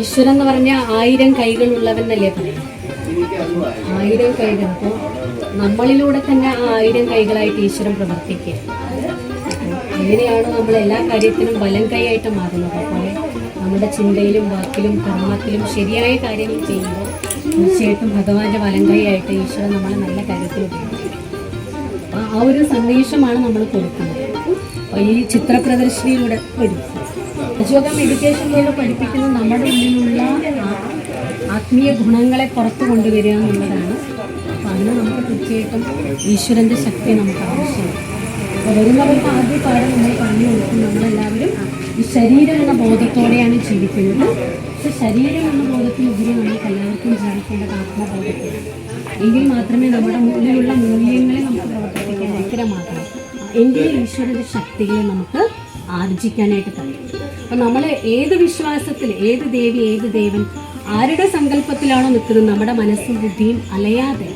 ഈശ്വരൻ എന്ന് പറഞ്ഞാൽ 1000 കൈകളുള്ളവനല്ലേ പറയാം. 1000 കൈകൾ. അപ്പോൾ നമ്മളിലൂടെ തന്നെ ആ 1000 കൈകളായിട്ട് ഈശ്വരൻ പ്രവർത്തിക്കുക. അങ്ങനെയാണ് നമ്മൾ എല്ലാ കാര്യത്തിനും വലം കൈയായിട്ട് മാറുന്നത്. അതുപോലെ നമ്മുടെ ചിന്തയിലും വാക്കിലും കർമ്മത്തിലും ശരിയായ കാര്യങ്ങൾ ചെയ്യുമ്പോൾ തീർച്ചയായിട്ടും ഭഗവാന്റെ വലം കൈയായിട്ട് ഈശ്വരൻ നമ്മളെ നല്ല കാര്യത്തിൽ ഉപയോഗിക്കും. ആ ഒരു സന്ദേശമാണ് നമ്മൾ കൊടുക്കുന്നത്. ഈ ചിത്രപ്രദർശനയിലൂടെ പഠിക്കും. യോഗ മെഡിറ്റേഷനിലൂടെ പഠിപ്പിക്കുന്നത് നമ്മുടെ ഉള്ളിലുള്ള ആത്മീയ ഗുണങ്ങളെ പുറത്തു കൊണ്ടുവരിക എന്നുള്ളതാണ്. അപ്പം അതിന് നമുക്ക് തീർച്ചയായിട്ടും ഈശ്വരൻ്റെ ശക്തി നമുക്ക് ആവശ്യമാണ്. അപ്പോൾ വരുന്നവർക്ക് ആദ്യ പാഠം നമ്മൾ പറഞ്ഞു കൊടുക്കും. നമ്മളെല്ലാവരും ഈ ശരീരം എന്ന ബോധത്തോടെയാണ് ജീവിക്കുന്നത്. പക്ഷെ ശരീരം എന്ന ബോധത്തിനുപരി നമുക്ക് എല്ലാവർക്കും ജീവിക്കേണ്ടത് ആത്മബോധത്തിലാണ്. എങ്കിൽ മാത്രമേ നമ്മുടെ ഉള്ളിലുള്ള മൂല്യങ്ങളെ നമുക്ക് പ്രവർത്തിക്കാൻ വ്യക്തമാക്കണം. എങ്കിൽ ഈശ്വരൻ്റെ ശക്തികളെ നമുക്ക് ആർജിക്കാനായിട്ട് കഴിയും. അപ്പം നമ്മൾ ഏത് വിശ്വാസത്തിൽ, ഏത് ദേവി, ഏത് ദേവൻ, ആരുടെ സങ്കല്പത്തിലാണോ നിൽക്കുന്നത്, നമ്മുടെ മനസ്സും ബുദ്ധിയും അലയാതെ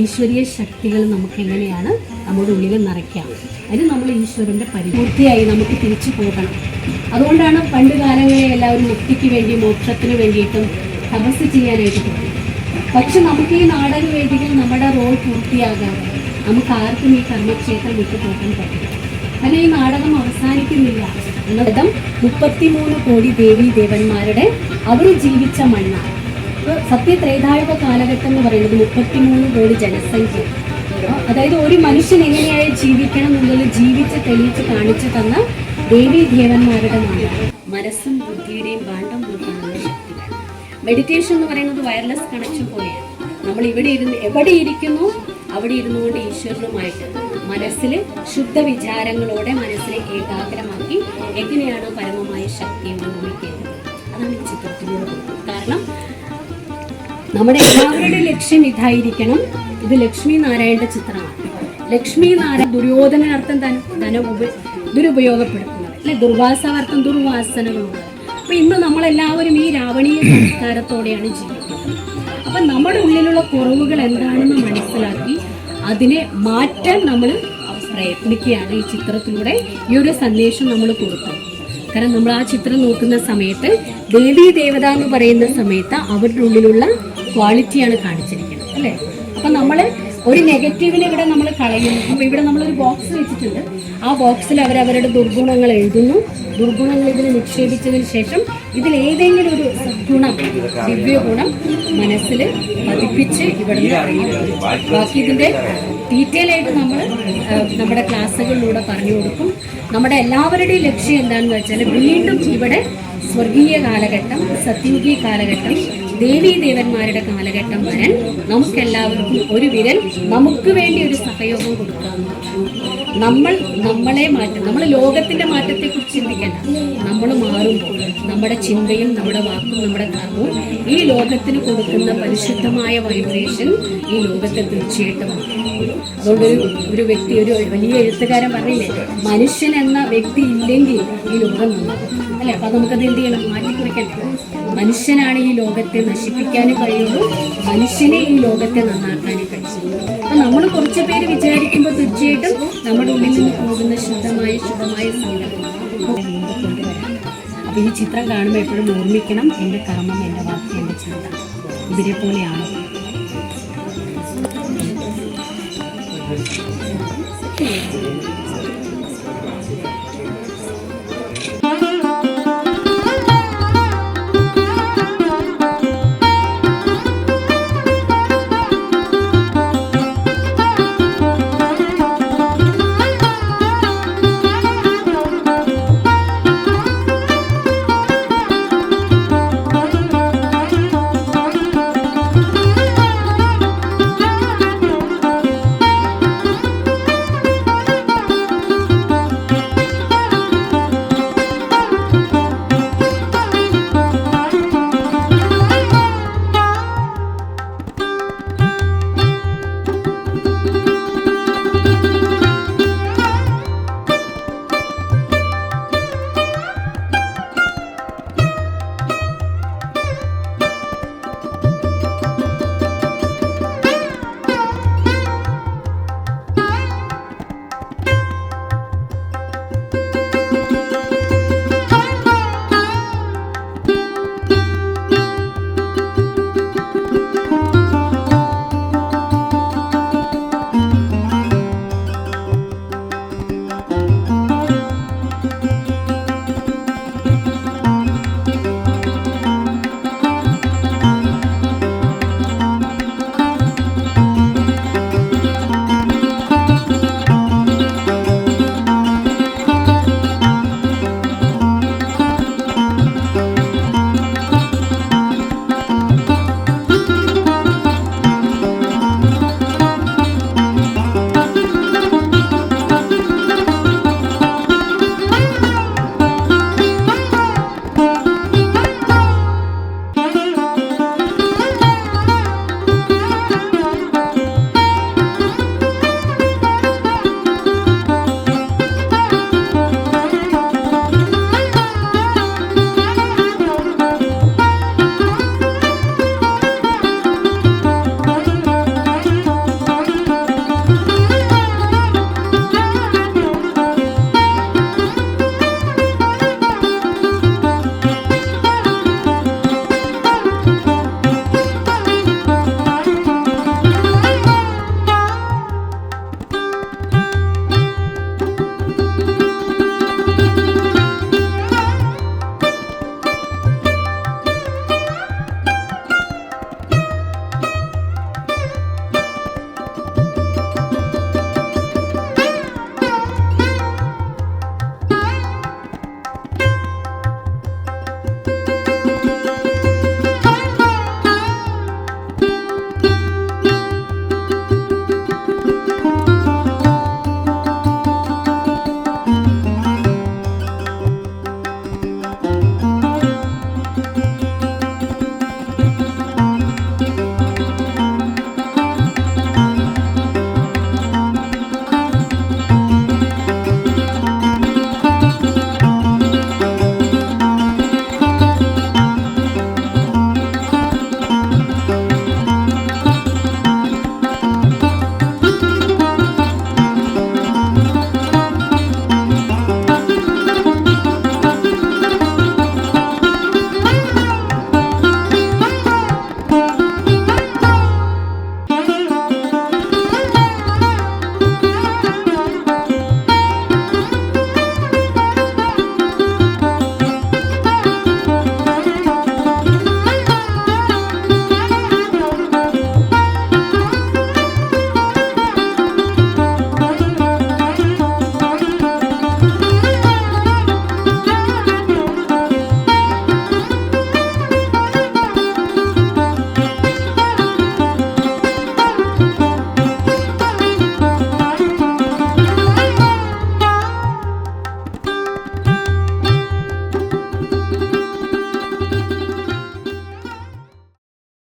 ഈശ്വരീയ ശക്തികൾ നമുക്ക് എങ്ങനെയാണ് നമ്മുടെ ഉള്ളിൽ നിറയ്ക്കാം. അതിന് നമ്മൾ ഈശ്വരൻ്റെ പരിപൂർത്തിയായി നമുക്ക് തിരിച്ചു പോകണം. അതുകൊണ്ടാണ് പണ്ട് കാലങ്ങളിൽ എല്ലാവരും മുക്തിക്ക് വേണ്ടി, മോക്ഷത്തിന് വേണ്ടിയിട്ടും തപസ് ചെയ്യാനായിട്ട് പോകും. പക്ഷെ നമുക്ക് ഈ നാടകവേദികൾ നമ്മുടെ റോൾ പൂർത്തിയാകാതെ നമുക്ക് ആർക്കും ഈ കർമ്മക്ഷേത്രം വിട്ടു പോകാൻ പറ്റില്ല. കാരണം ഈ നാടകം അവസാനിക്കുന്നില്ല. എന്നതും 33 കോടി ദേവീ ദേവന്മാരുടെ അവർ ജീവിച്ച മണ്ണാണ്. സത്യത്രേതായുഗ കാലഘട്ടം എന്ന് പറയുന്നത് 33 കോടി ജനസംഖ്യ. അതായത് ഒരു മനുഷ്യൻ എങ്ങനെയായി ജീവിക്കണം എന്നുള്ളത് ജീവിച്ച് തെളിയിച്ച് കാണിച്ചു തന്ന ദേവീ ദേവന്മാരുടെ നാടാണ്. മനസ്സും ബുദ്ധിയുടെയും ഭാണ്ഡം കൊടുക്കാനുള്ള ശക്തിയാണ്. മെഡിറ്റേഷൻ എന്ന് പറയുന്നത് വയർലെസ് കണക്ഷൻ പോലെയാണ്. നമ്മൾ ഇവിടെ ഇരുന്ന് എവിടെ ഇരിക്കുന്നു അവിടെ ഇരുന്നു കൊണ്ട് ഈശ്വരനുമായിട്ട് മനസ്സിൽ ശുദ്ധ വിചാരങ്ങളോടെ മനസ്സിനെ ഏകാഗ്രമാക്കി എങ്ങനെയാണ് പരമമായ ശക്തിയെ നിർമ്മിക്കേണ്ടത്. അതാണ് ഈ ചിത്രത്തിലൂടെ കൊടുക്കുന്നത്. കാരണം നമ്മുടെ എല്ലാവരുടെ ലക്ഷ്യം ഇതായിരിക്കണം. ഇത് ലക്ഷ്മി നാരായണന്റെ ചിത്രമാണ്. ലക്ഷ്മി നാരായണ ദുര്യോധനർത്ഥം ദുരുപയോഗപ്പെടുത്തുന്നത് അല്ലെ, ദുർവാസാർത്ഥം ദുർവാസനകളുള്ളത്. അപ്പൊ ഇന്ന് നമ്മളെല്ലാവരും ഈ രാവണീയ സംസ്കാരത്തോടെയാണ് ജീവിക്കുന്നത്. അപ്പൊ നമ്മുടെ ഉള്ളിലുള്ള കുറവുകൾ എന്താണെന്ന് മനസ്സിലാക്കി അതിനെ മാറ്റാൻ നമ്മൾ പ്രയത്നിക്കുകയാണ് ഈ ചിത്രത്തിലൂടെ. ഈ ഒരു സന്ദേശം നമ്മൾ കൊടുക്കും. കാരണം നമ്മൾ ആ ചിത്രം നോക്കുന്ന സമയത്ത് ദേവീ ദേവത എന്ന് പറയുന്ന സമയത്ത് അവരുടെ ഉള്ളിലുള്ള ക്വാളിറ്റിയാണ് കാണിച്ചിരിക്കുന്നത് അല്ലേ. അപ്പൊ നമ്മൾ ഒരു നെഗറ്റീവിനെ ഇവിടെ നമ്മൾ കളയുന്നു. അപ്പോൾ ഇവിടെ നമ്മളൊരു ബോക്സ് വെച്ചിട്ടുണ്ട്. ആ ബോക്സിൽ അവരവരുടെ ദുർഗുണങ്ങൾ എഴുതുന്നു. ദുർഗുണങ്ങൾ ഇതിൽ നിക്ഷേപിച്ചതിന് ശേഷം ഇതിൽ ഏതെങ്കിലും ഒരു സദ്ഗുണം, ദിവ്യഗുണം മനസ്സിൽ പതിപ്പിച്ച് ഇവിടെ നിന്ന് ബാക്കി ഇതിൻ്റെ ഡീറ്റെയിൽ ആയിട്ട് നമ്മൾ നമ്മുടെ ക്ലാസ്സുകളിലൂടെ പറഞ്ഞു കൊടുക്കും. നമ്മുടെ എല്ലാവരുടെയും ലക്ഷ്യം എന്താണെന്ന് വെച്ചാൽ വീണ്ടും ഇവിടെ സ്വർഗീയ കാലഘട്ടം, സത്യയുഗീയ കാലഘട്ടം, ദേവീ ദേവന്മാരുടെ കാലഘട്ടം വരാൻ നമുക്കെല്ലാവർക്കും ഒരു വിരൽ നമുക്ക് വേണ്ടി ഒരു സഹയോഗം കൊടുക്കാമെന്ന്. നമ്മളെ മാറ്റം, നമ്മൾ ലോകത്തിന്റെ മാറ്റത്തെക്കുറിച്ച് ചിന്തിക്കേണ്ട. നമ്മൾ മാറുമ്പോൾ നമ്മുടെ ചിന്തയും നമ്മുടെ വാക്കും നമ്മുടെ കർമ്മവും ഈ ലോകത്തിന് കൊടുക്കുന്ന പരിശുദ്ധമായ വൈബ്രേഷൻ ഈ ലോകത്തെ തീർച്ചയായിട്ടും. അതുകൊണ്ട് ഒരു വ്യക്തി, ഒരു വലിയ എഴുത്തുകാരൻ പറഞ്ഞില്ലേ, മനുഷ്യൻ എന്ന വ്യക്തി ഇല്ലെങ്കിൽ ഈ ലോകം നന്നാകും അല്ലെ. അപ്പൊ നമുക്കത് എന്ത് ചെയ്യണം, മാറ്റിക്കുറിക്കണ്ടേ. മനുഷ്യനാണ് ഈ ലോകത്തെ നശിപ്പിക്കാനും കഴിയുള്ളൂ, മനുഷ്യനെ ഈ ലോകത്തെ നന്നാക്കാനും കഴിയുള്ളൂ. അപ്പൊ നമ്മൾ കുറച്ച് പേര് വിചാരിക്കുമ്പോൾ തീർച്ചയായിട്ടും നമ്മുടെ ഉള്ളിൽ നിന്ന് പോകുന്ന ശുദ്ധമായ സങ്കല്പം കൊണ്ടുവരാം. അപ്പൊ ഈ ചിത്രം കാണുമ്പോൾ എപ്പോഴും ഓർമ്മിക്കണം, എൻ്റെ കർമ്മം, എൻ്റെ വാക്ക്, എൻ്റെ ചിന്ത ഇവരെ പോലെയാണ്.